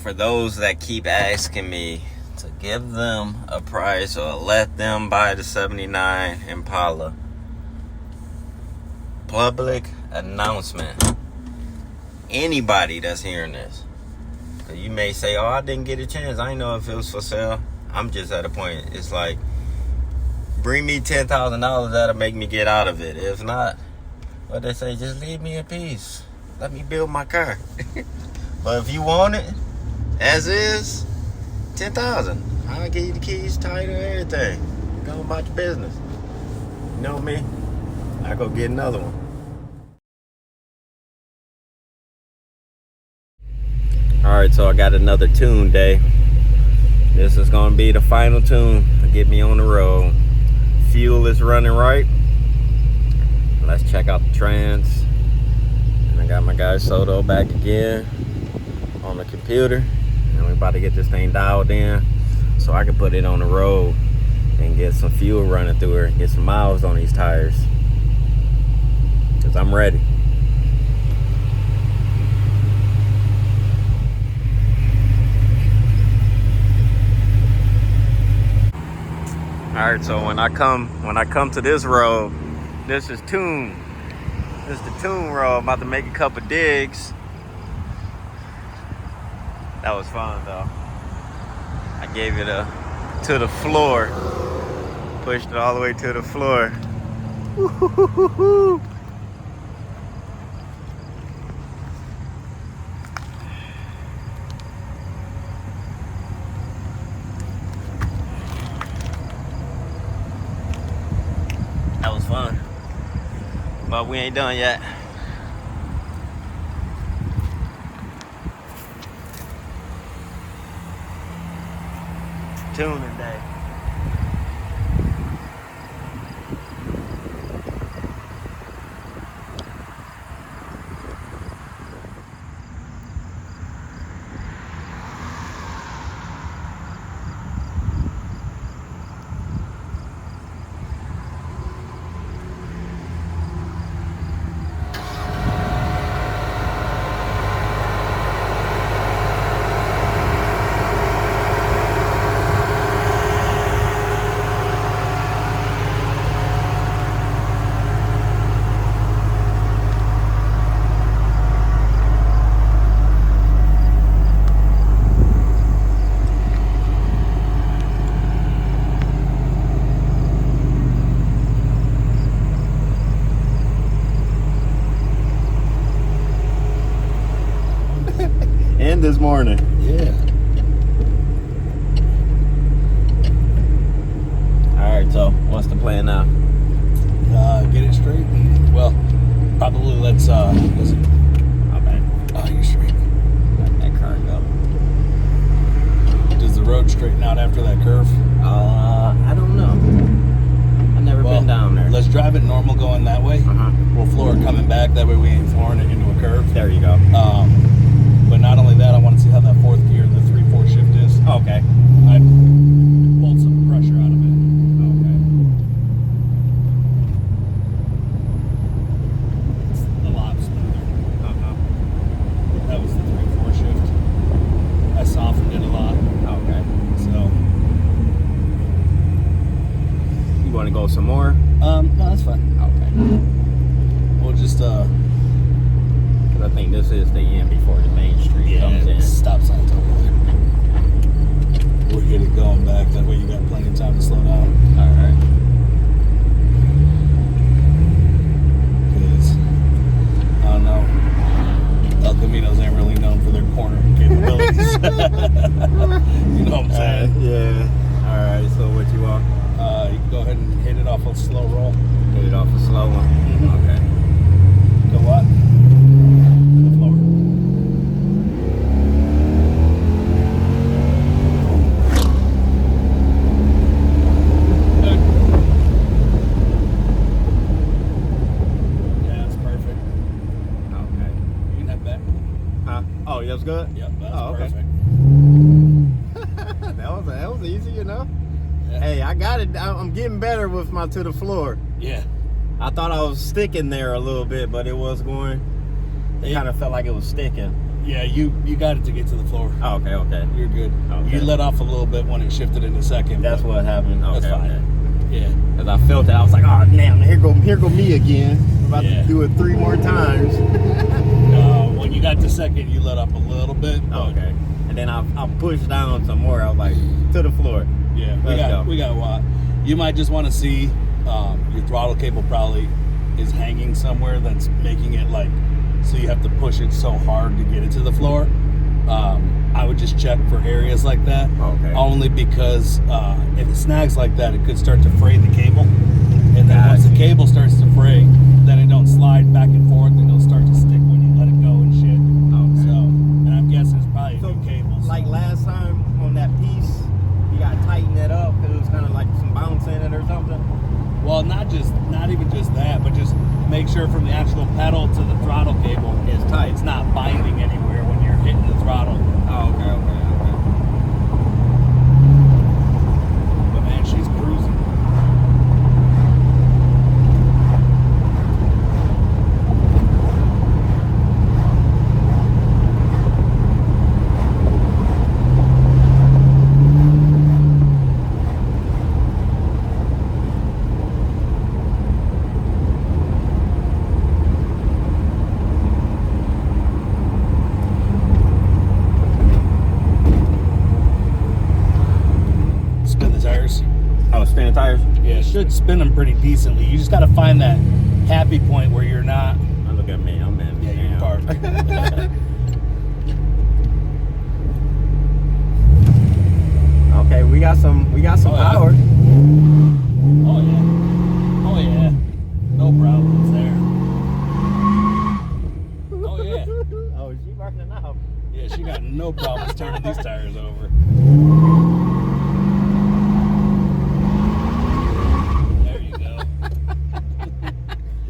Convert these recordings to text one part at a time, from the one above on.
for those that keep asking me to give them a price or let them buy the 79 Impala, public announcement. Anybody that's hearing this, you may say, oh, I didn't get a chance. I didn't know if it was for sale. I'm just at a point. It's like, bring me $10,000. That'll make me get out of it. If not, what they say, just leave me in peace. Let me build my car. But if you want it, as is, $10,000. I'll give you the keys, title, everything. Go about your business. You know me? I go get another one. Alright, so I got another tune day. This is gonna be the final tune to get me on the road. Fuel is running right. Let's check out the trans. And I got my guy Soto back again on the computer. And we're about to get this thing dialed in so I can put it on the road and get some fuel running through her, get some miles on these tires. Cause I'm ready. All right, so when I come to this road, this is tune. This is the tune road. I'm about to make a couple digs. That was fun though. I gave it to the floor. Pushed it all the way to the floor. Woo-hoo-hoo-hoo-hoo. That was fun, but we ain't done yet. Tuning day. And this morning. Yeah. Alright, so what's the plan now? Get it straight and, well, probably let's listen. My bad. Oh, you're straight. Let that car go. Does the road straighten out after that curve? I don't know. I've never been down there. Let's drive it normal going that way. We'll floor it coming back. That way we ain't flooring it into a curve. There you go. But not only that, I want to see how that fourth gear, the 3/4 shift is. Okay. I pulled some pressure out of it. Okay. It's a lot smoother. That was the 3/4 shift. I softened it a lot. Okay. So. You want to go some more? No, that's fine. Okay. We'll just Because I think this is the end before the main street comes in. Stop signs over there. We'll get it going back. That way you got plenty of time to slow down. All right. Because I don't know, El Caminos ain't really known for their corner capabilities. You know what I'm saying? Yeah. All right. So what you want? You can go ahead and hit it off a slow roll. Hit it off a slow one. Okay. Go what? To the floor. Good. Yeah, that's perfect. Okay. You can have that. Huh? Oh, that was good? Yep, that's okay. perfect. that was easy, you know? Yeah. Hey, I got it. I'm getting better with my to the floor. Yeah. I thought I was sticking there a little bit, but it was going. It kind of felt like it was sticking. Yeah, you got it to get to the floor. Oh, okay. You're good. Okay. You let off a little bit when it shifted into second. That's what happened. Okay, That's fine. okay. Yeah. Because I felt that. I was like, oh, damn, here go me again. I'm about Yeah. to do it 3 more times. When you got to second, you let off a little bit. Okay. And then I pushed down some more. I was like, to the floor. Yeah, we got a lot. You might just want to see your throttle cable probably is hanging somewhere that's making it like, so you have to push it so hard to get it to the floor. I would just check for areas like that. Okay. Only because if it snags like that, it could start to fray the cable. And then once the cable starts to fray, then it don't slide back and forth and it'll start to stick when you let it go and shit. Okay. So, and I'm guessing it's probably a new cable. So. Like last time on that piece, you got to tighten it up because it was kind of like some bounce in it or something. Well, not even just that, but just make sure from the actual pedal to the throttle cable It's tight. it's not binding anywhere when you're hitting the throttle. Oh, okay. But man, she's cruising. Spinning tires. Yeah, it should spin them pretty decently. You just got to find that happy point where you're not. Oh, look at me. I'm in. Yeah, you're parked. Okay, we got some power. Oh yeah. No problems there. Oh yeah. Oh, she working out. Yeah, she got no problems turning these tires over. There you go.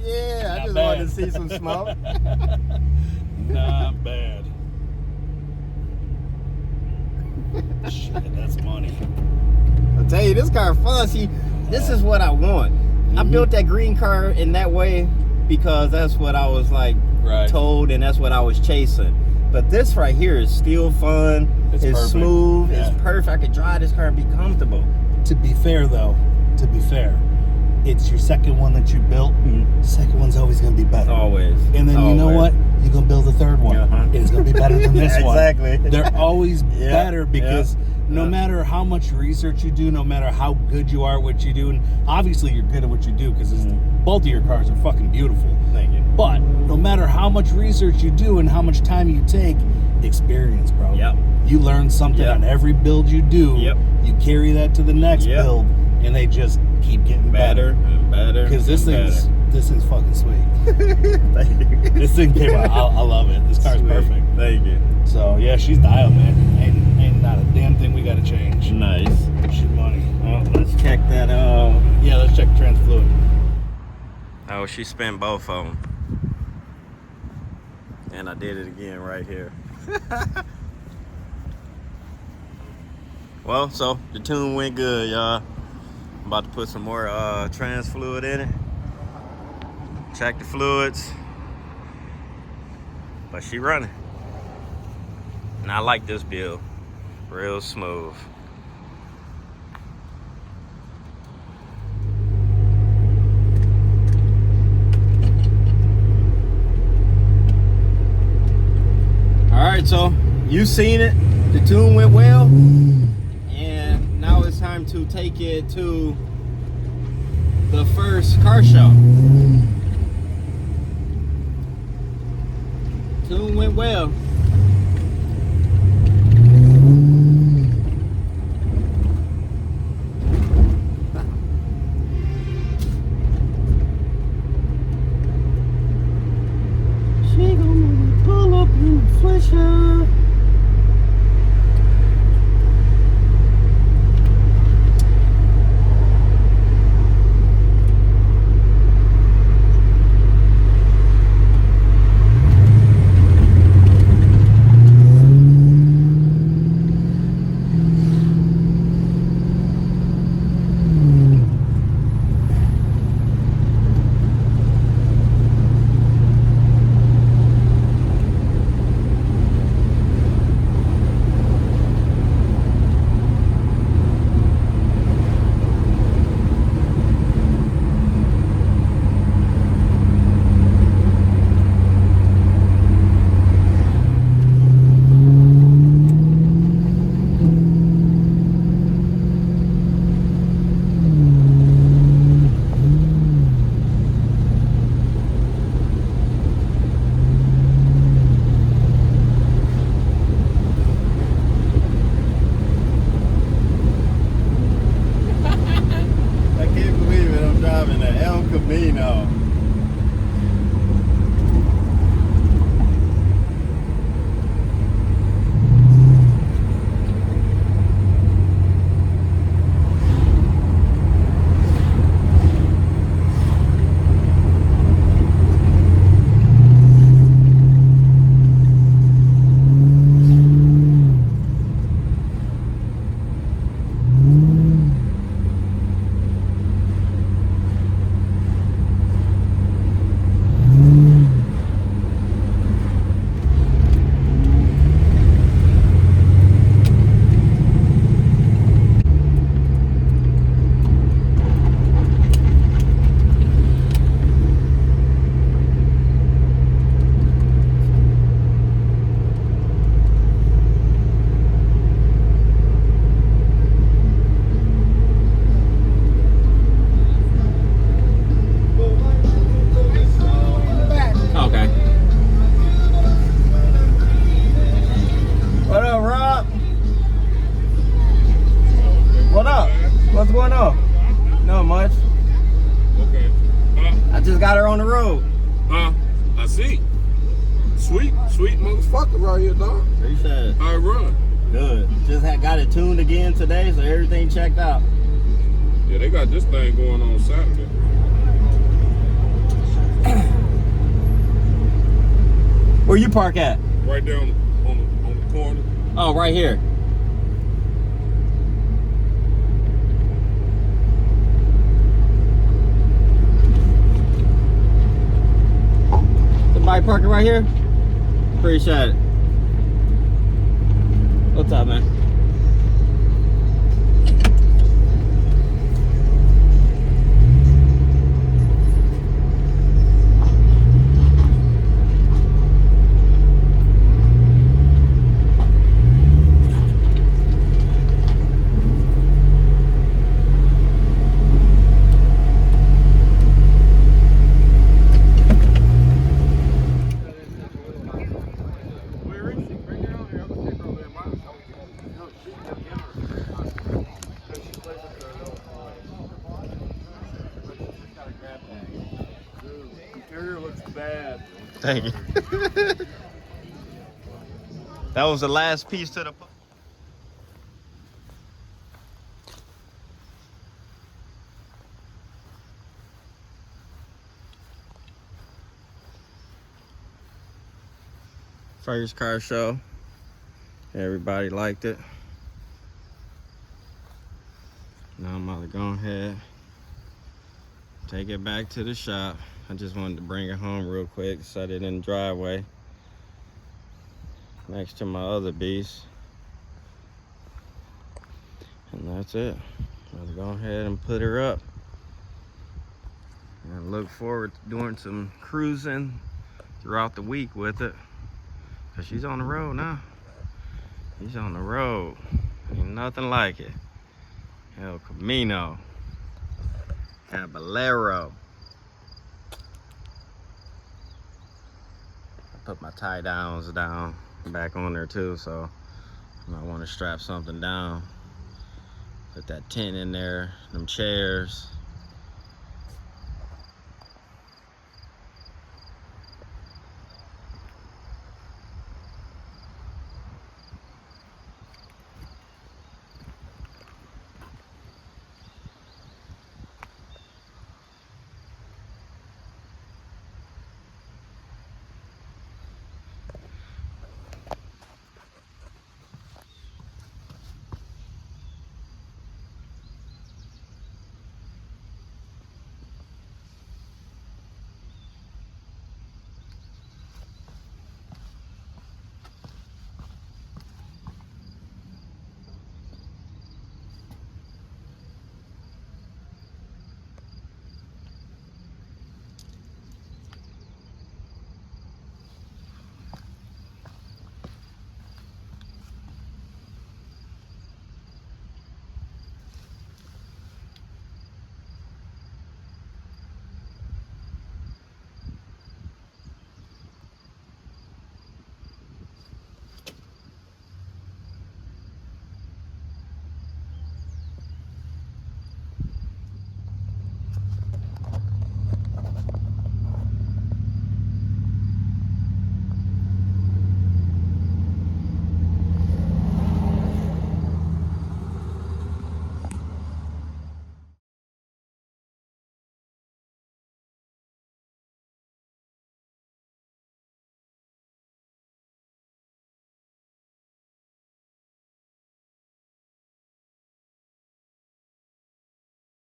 Yeah, I Not just bad. wanted to see some smoke. Not bad. Shit, that's money. I'll tell you, this car fun. See, this is what I want. I built that green car in that way because that's what I was like told, and that's what I was chasing. But this right here is still fun. It's smooth. Yeah. It's perfect. I could drive this car and be comfortable. To be fair, though, it's your second one that you built. Second one's always going to be better. Always. And then you know what? You're going to build a third one. And it's going to be better than this one. Exactly. They're always better because no matter how much research you do, no matter how good you are at what you do, and obviously you're good at what you do because both of your cars are fucking beautiful. Thank you. But no matter how much research you do and how much time you take, experience, bro. Yep. You learn something on every build you do. Yep. You carry that to the next build, and they just keep getting better and better. Because this thing's fucking sweet. Thank you. This thing came out. I love it. This car's perfect. Thank you. So yeah, she's dialed, man. Ain't not a damn thing we gotta change. Nice. She's money. Well, let's check that. Yeah, let's check trans fluid. Oh, she spent both of them. And I did it again right here. Well, so the tune went good, y'all. I'm about to put some more trans fluid in it. Check the fluids. But she running. And I like this build. Real smooth. Alright, so you seen it. The tune went well. And now it's time to take it to the first car show. Tune went well. She gonna pull up in the flasher. on the road. Huh? I see. Sweet motherfucker right here, dog. Appreciate it. I run. Good. Just got it tuned again today, so everything checked out. Yeah, they got this thing going on Saturday. Where you park at? Right there on the corner. Oh, right here. Somebody parking right here? Appreciate it. What's up, man? Thank you. That was the last piece to the... First car show. Everybody liked it. Now I'm about to go ahead, take it back to the shop. I just wanted to bring it home real quick, set it in the driveway next to my other beast. And that's it. I'll go ahead and put her up. And I look forward to doing some cruising throughout the week with it. Cause she's on the road now. She's on the road. Ain't nothing like it. El Camino. Caballero. Put my tie downs down back on there too, so I might want to strap something down. Put that tent in there, them chairs.